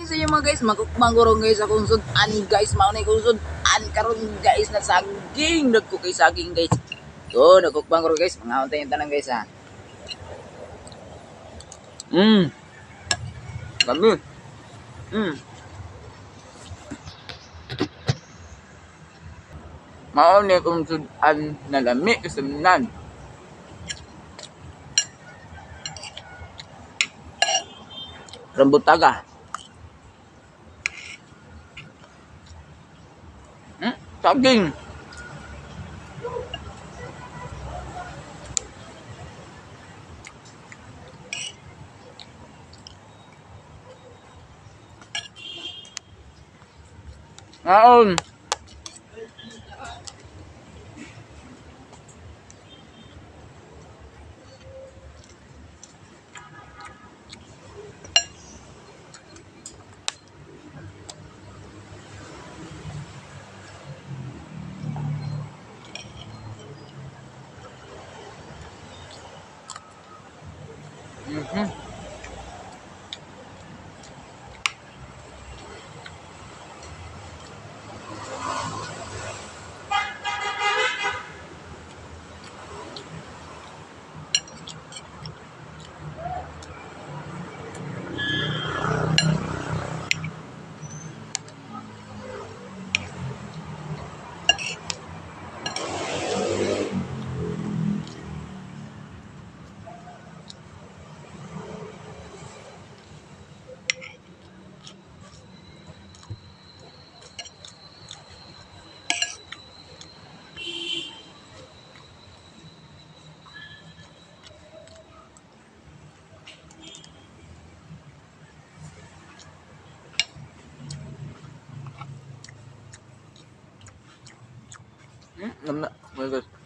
sa inyo mga guys, magurong guys akong sudan guys, maunay kong sudan karon guys na saging, nagko kay saging guys. So, nagkukbang ko guys, mga untay yung tanang guys ha. Kami. Maunay kong sudan na lami kasamnan. Rambutaga. Saging. Naon. Namna, my God.